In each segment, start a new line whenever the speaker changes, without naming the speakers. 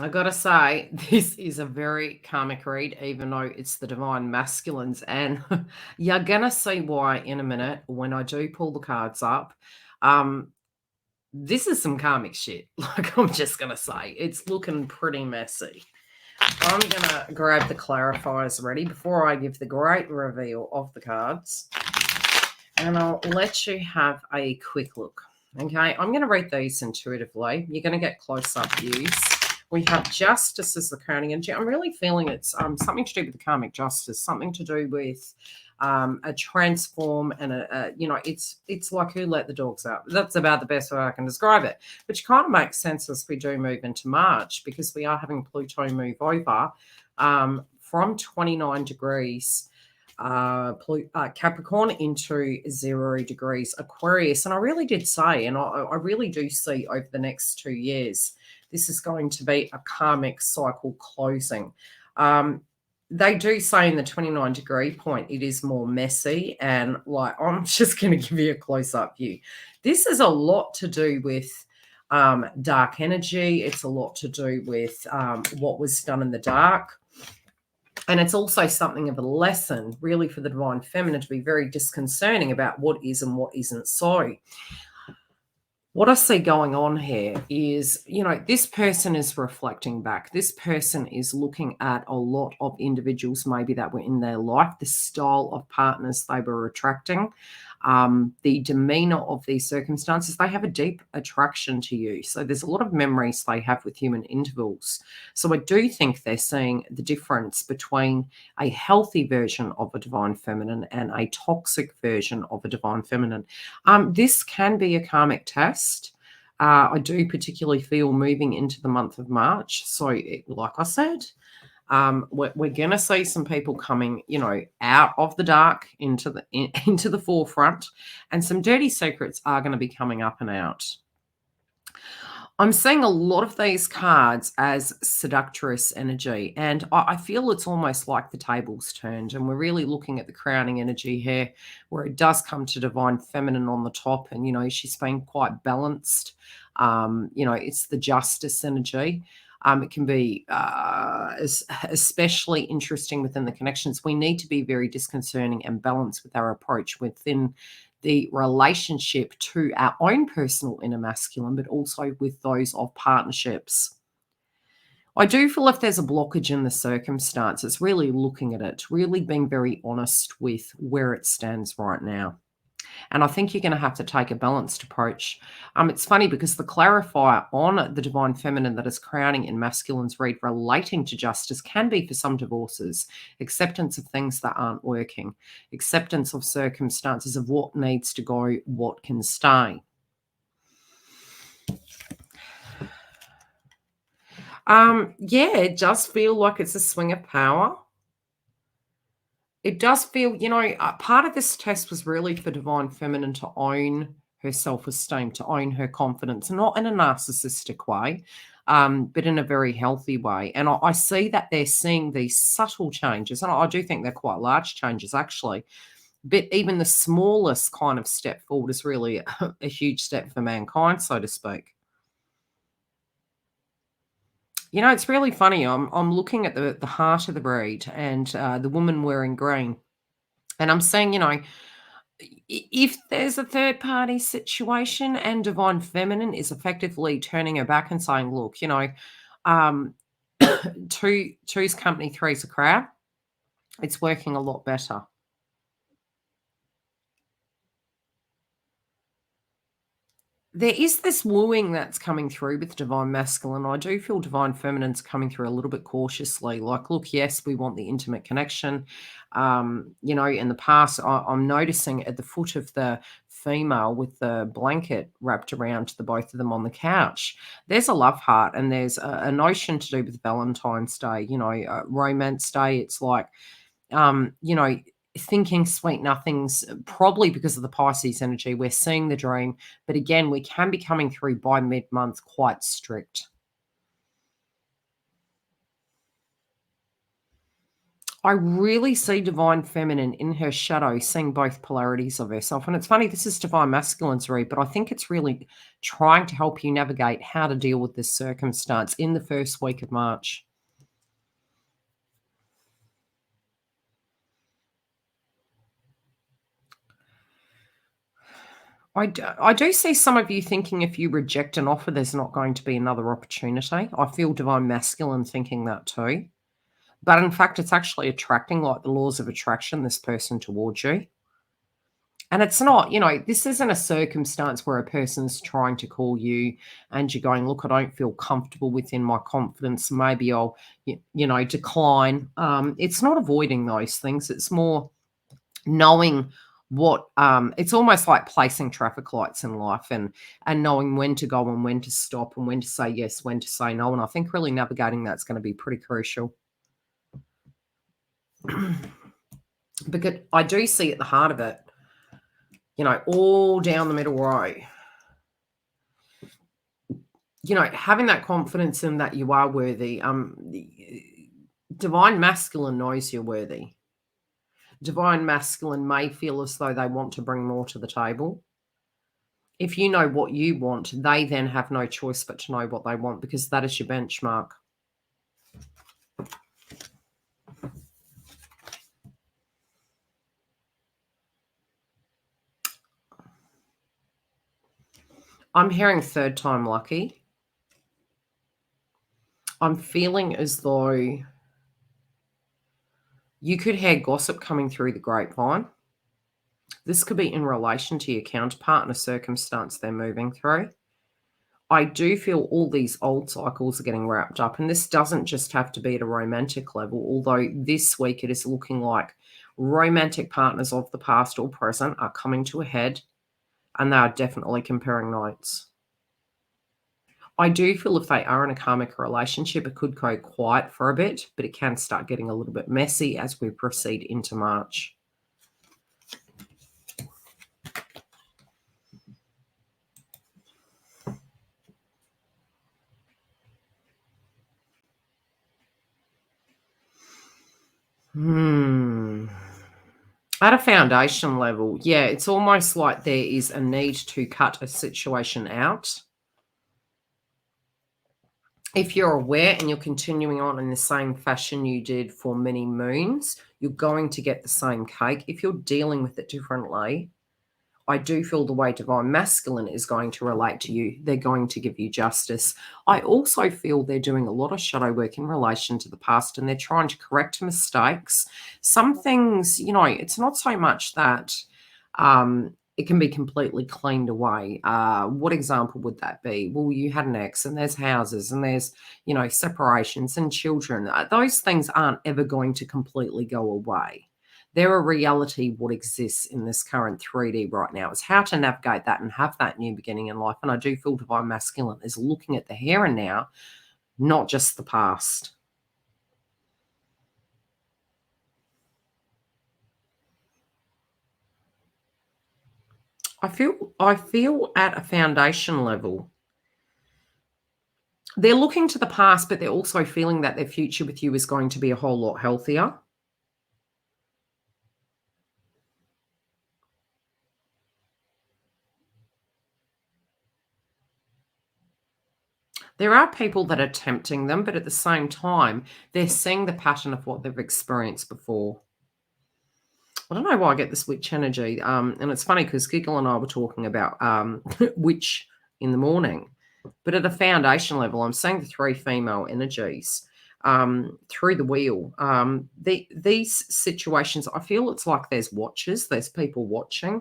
I gotta say, this is a very karmic read, even though it's the divine masculines. And you're gonna see why in a minute when I do pull the cards up. Um, this is some karmic shit. Like, I'm just gonna say, it's looking pretty messy. I'm gonna grab the clarifiers ready before I give the great reveal of the cards. And I'll let you have a quick look. Okay, I'm going to read these intuitively. You're going to get close-up views. We have justice as the crowning energy. I'm really feeling it's something to do with the karmic justice, something to do with a transform and it's like who let the dogs out. That's about the best way I can describe it, which kind of makes sense as we do move into March, because we are having Pluto move over from 29 degrees Capricorn into 0 degrees Aquarius. And I really did say, and I really do see over the next 2 years, this is going to be a karmic cycle closing. They do say in the 29 degree point, it is more messy. And like, I'm just going to give you a close up view. This is a lot to do with dark energy. It's a lot to do with what was done in the dark. And it's also something of a lesson, really, for the divine feminine to be very disconcerting about what is and what isn't so. What I see going on here is, this person is reflecting back. This person is looking at a lot of individuals maybe that were in their life, the style of partners they were attracting, the demeanor of these circumstances. They have a deep attraction to you. So there's a lot of memories they have with human intervals. So I do think they're seeing the difference between a healthy version of a divine feminine and a toxic version of a divine feminine. This can be a karmic test. I do particularly feel moving into the month of March. So like I said, we're going to see some people coming, out of the dark into the forefront, and some dirty secrets are going to be coming up and out. I'm seeing a lot of these cards as seductress energy, and I feel it's almost like the tables turned, and we're really looking at the crowning energy here, where it does come to divine feminine on the top, and she's been quite balanced. It's the justice energy. It can be especially interesting within the connections. We need to be very disconcerting and balanced with our approach within the relationship to our own personal inner masculine, but also with those of partnerships. I do feel if there's a blockage in the circumstances, really looking at it, really being very honest with where it stands right now. And I think you're going to have to take a balanced approach. It's funny because the clarifier on the divine feminine that is crowning in masculines read relating to justice can be for some divorces, acceptance of things that aren't working, acceptance of circumstances of what needs to go, what can stay. It does feel like it's a swing of power. It does feel, part of this test was really for divine feminine to own her self-esteem, to own her confidence, not in a narcissistic way, but in a very healthy way. And I see that they're seeing these subtle changes, and I do think they're quite large changes, actually. But even the smallest kind of step forward is really a huge step for mankind, so to speak. It's really funny. I'm looking at the heart of the read and the woman wearing green. And I'm saying, if there's a third party situation and divine feminine is effectively turning her back and saying, look, two's company, three's a crowd, it's working a lot better. There is this wooing that's coming through with divine masculine. I do feel divine feminine's coming through a little bit cautiously. Like, look, yes, we want the intimate connection. In the past, I'm noticing at the foot of the female with the blanket wrapped around the both of them on the couch, there's a love heart, and there's a notion to do with Valentine's Day, Romance Day. It's like, thinking sweet nothings, probably because of the Pisces energy. We're seeing the dream, but again, we can be coming through by mid-month quite strict. I really see divine feminine in her shadow, seeing both polarities of herself. And it's funny, this is divine masculine's read, but I think it's really trying to help you navigate how to deal with this circumstance in the first week of March. I do see some of you thinking if you reject an offer, there's not going to be another opportunity. I feel divine masculine thinking that too. But in fact, it's actually attracting, like the laws of attraction, this person towards you. And it's not, this isn't a circumstance where a person's trying to call you and you're going, look, I don't feel comfortable within my confidence. Maybe I'll, decline. It's not avoiding those things. It's more knowing what it's almost like placing traffic lights in life and knowing when to go and when to stop and when to say yes, when to say no. And I think really navigating that's going to be pretty crucial. Because I do see at the heart of it, all down the middle row, having that confidence in that you are worthy. Divine masculine knows you're worthy. Divine masculine may feel as though they want to bring more to the table. If you know what you want, they then have no choice but to know what they want, because that is your benchmark. I'm hearing third time lucky. I'm feeling as though you could hear gossip coming through the grapevine. This could be in relation to your counterpart and a circumstance they're moving through. I do feel all these old cycles are getting wrapped up, and this doesn't just have to be at a romantic level, although this week it is looking like romantic partners of the past or present are coming to a head, and they are definitely comparing notes. I do feel if they are in a karmic relationship, it could go quiet for a bit, but it can start getting a little bit messy as we proceed into March. At a foundation level, yeah, it's almost like there is a need to cut a situation out. If you're aware and you're continuing on in the same fashion you did for many moons, you're going to get the same cake. If you're dealing with it differently, I do feel the way divine masculine is going to relate to you. They're going to give you justice. I also feel they're doing a lot of shadow work in relation to the past, and they're trying to correct mistakes. Some things, it's not so much that it can be completely cleaned away. What example would that be? Well, you had an ex and there's houses and there's, separations and children. Those things aren't ever going to completely go away. They're a reality. What exists in this current 3D right now is how to navigate that and have that new beginning in life. And I do feel divine masculine is looking at the here and now, not just the past. I feel at a foundation level, they're looking to the past, but they're also feeling that their future with you is going to be a whole lot healthier. There are people that are tempting them, but at the same time, they're seeing the pattern of what they've experienced before. I don't know why I get this witch energy. And it's funny because Giggle and I were talking about witch in the morning. But at a foundation level, I'm seeing the three female energies through the wheel. These situations, I feel it's like there's watchers, there's people watching.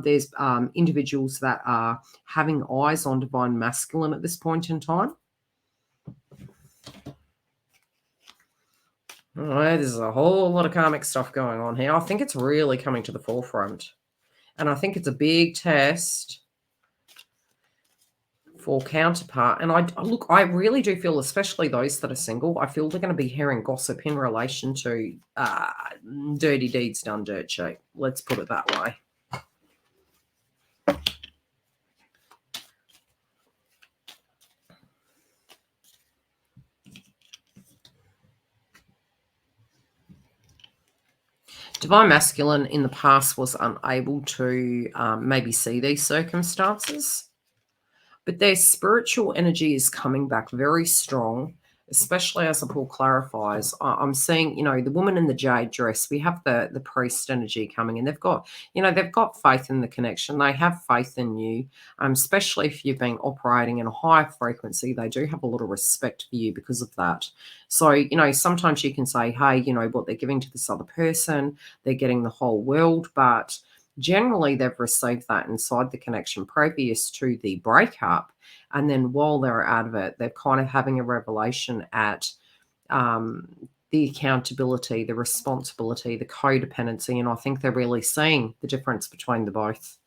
There's individuals that are having eyes on divine masculine at this point in time. There's a whole lot of karmic stuff going on here. I think it's really coming to the forefront. And I think it's a big test for counterpart. And I really do feel, especially those that are single, I feel they're going to be hearing gossip in relation to dirty deeds done dirt cheap. Let's put it that way. Divine masculine in the past was unable to maybe see these circumstances, but their spiritual energy is coming back very strong, especially as the pool clarifies. I'm seeing, the woman in the jade dress. We have the priest energy coming in. They've got faith in the connection. They have faith in you, especially if you've been operating in a higher frequency. They do have a lot of respect for you because of that. So, sometimes you can say, hey, what they're giving to this other person, they're getting the whole world, but generally they've received that inside the connection previous to the breakup, and then while they're out of it, they're kind of having a revelation at the accountability, the responsibility, the codependency, and I think they're really seeing the difference between the both.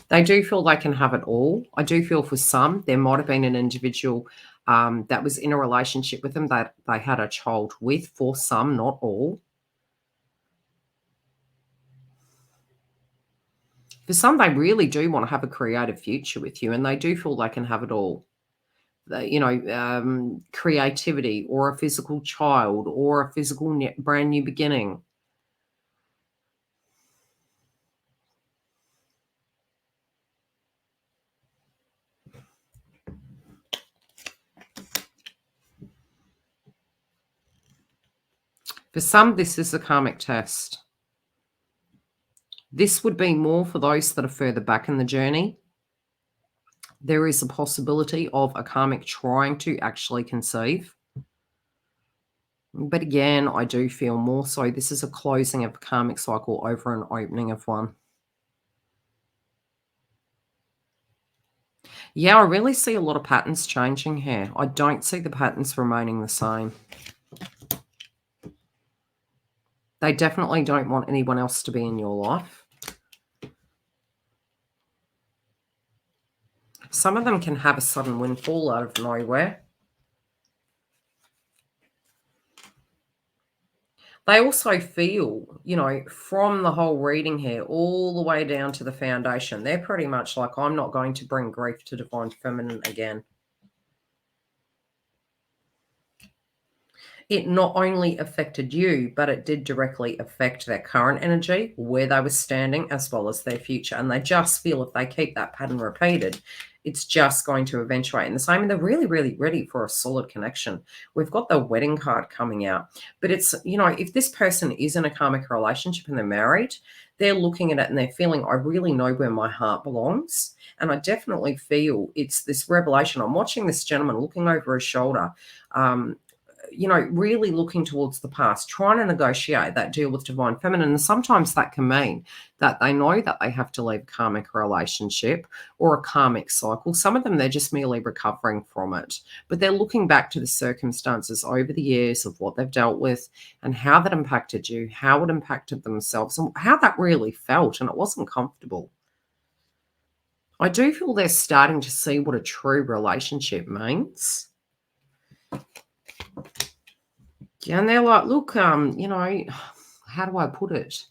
They do feel they can have it all. I do feel for some there might have been an individual that was in a relationship with them that they had a child with. For some, not all. For some, they really do want to have a creative future with you, and they do feel they can have it all. Creativity, or a physical child, or a physical brand new beginning. For some, this is a karmic test. This would be more for those that are further back in the journey. There is a possibility of a karmic trying to actually conceive. But again, I do feel more so this is a closing of a karmic cycle over an opening of one. Yeah, I really see a lot of patterns changing here. I don't see the patterns remaining the same. They definitely don't want anyone else to be in your life. Some of them can have a sudden windfall out of nowhere. They also feel, from the whole reading here, all the way down to the foundation, they're pretty much like, I'm not going to bring grief to divine feminine again. It not only affected you, but it did directly affect their current energy, where they were standing, as well as their future. And they just feel if they keep that pattern repeated, it's just going to eventuate in the same. And they're really, really ready for a solid connection. We've got the wedding card coming out. But it's, if this person is in a karmic relationship and they're married, they're looking at it and they're feeling, I really know where my heart belongs. And I definitely feel it's this revelation. I'm watching this gentleman looking over his shoulder, really looking towards the past, trying to negotiate that deal with divine feminine. And sometimes that can mean that they know that they have to leave a karmic relationship or a karmic cycle. Some of them, they're just merely recovering from it, but they're looking back to the circumstances over the years of what they've dealt with and how that impacted you, how it impacted themselves, and how that really felt. And it wasn't comfortable. I do feel they're starting to see what a true relationship means. Yeah, and they're like, look, how do I put it?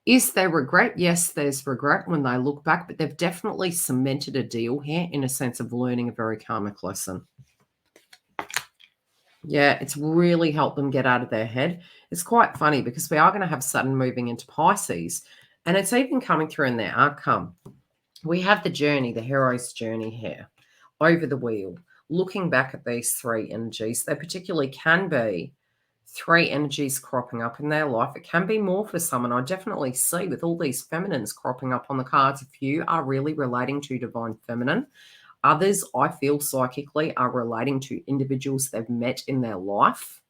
Is there regret? Yes, there's regret when they look back, but they've definitely cemented a deal here in a sense of learning a very karmic lesson. Yeah, it's really helped them get out of their head. It's quite funny because we are going to have Saturn moving into Pisces, and it's even coming through in their outcome. We have the journey, the hero's journey here, over the wheel, looking back at these three energies. They particularly can be three energies cropping up in their life. It can be more for some, and I definitely see with all these feminines cropping up on the cards, a few are really relating to divine feminine. Others, I feel psychically, are relating to individuals they've met in their life.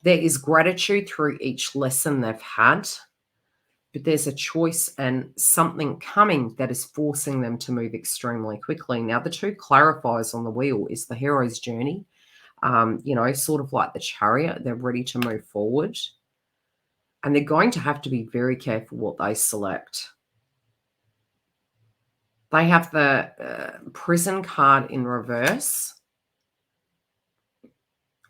There is gratitude through each lesson they've had, but there's a choice and something coming that is forcing them to move extremely quickly. Now, the two clarifiers on the wheel is the hero's journey, sort of like the chariot. They're ready to move forward, and they're going to have to be very careful what they select. They have the prison card in reverse,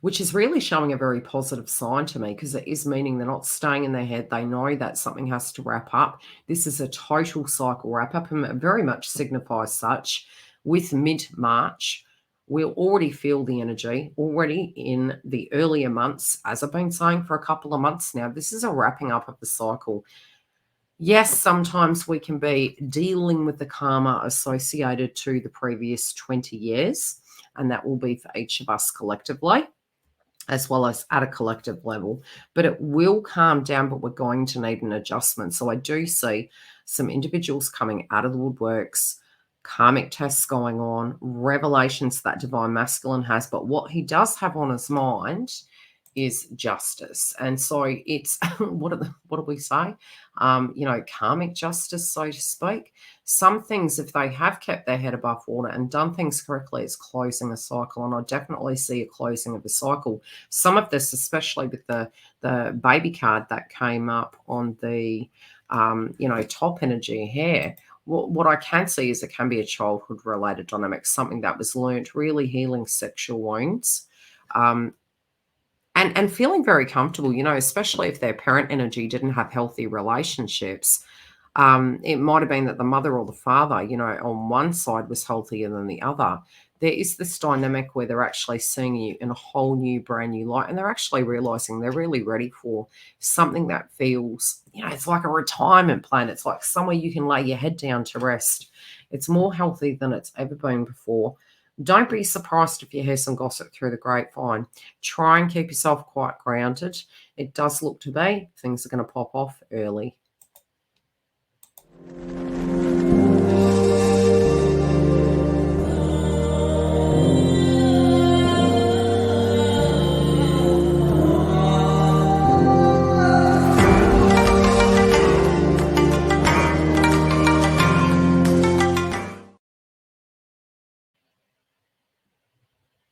which is really showing a very positive sign to me, because it is meaning they're not staying in their head. They know that something has to wrap up. This is a total cycle wrap up, and it very much signifies such with mid-March, we'll already feel the energy already in the earlier months. As I've been saying for a couple of months now, this is a wrapping up of the cycle. Yes, sometimes we can be dealing with the karma associated to the previous 20 years, and that will be for each of us collectively, as well as at a collective level. But it will calm down, but we're going to need an adjustment. So I do see some individuals coming out of the woodworks, karmic tests going on, revelations that divine masculine has. But what he does have on his mind is justice. And so it's what do we say? Karmic justice, so to speak. Some things, if they have kept their head above water and done things correctly, it's closing a cycle. And I definitely see a closing of a cycle. Some of this, especially with the baby card that came up on the top energy here. What I can see is it can be a childhood related dynamic, something that was learned, really healing sexual wounds. And feeling very comfortable, especially if their parent energy didn't have healthy relationships. It might have been that the mother or the father, on one side was healthier than the other. There is this dynamic where they're actually seeing you in a whole new, brand new light, and they're actually realizing they're really ready for something that feels, it's like a retirement plan. It's like somewhere you can lay your head down to rest. It's more healthy than it's ever been before. Don't be surprised if you hear some gossip through the grapevine. Try and keep yourself quite grounded. It does look to be things are going to pop off early.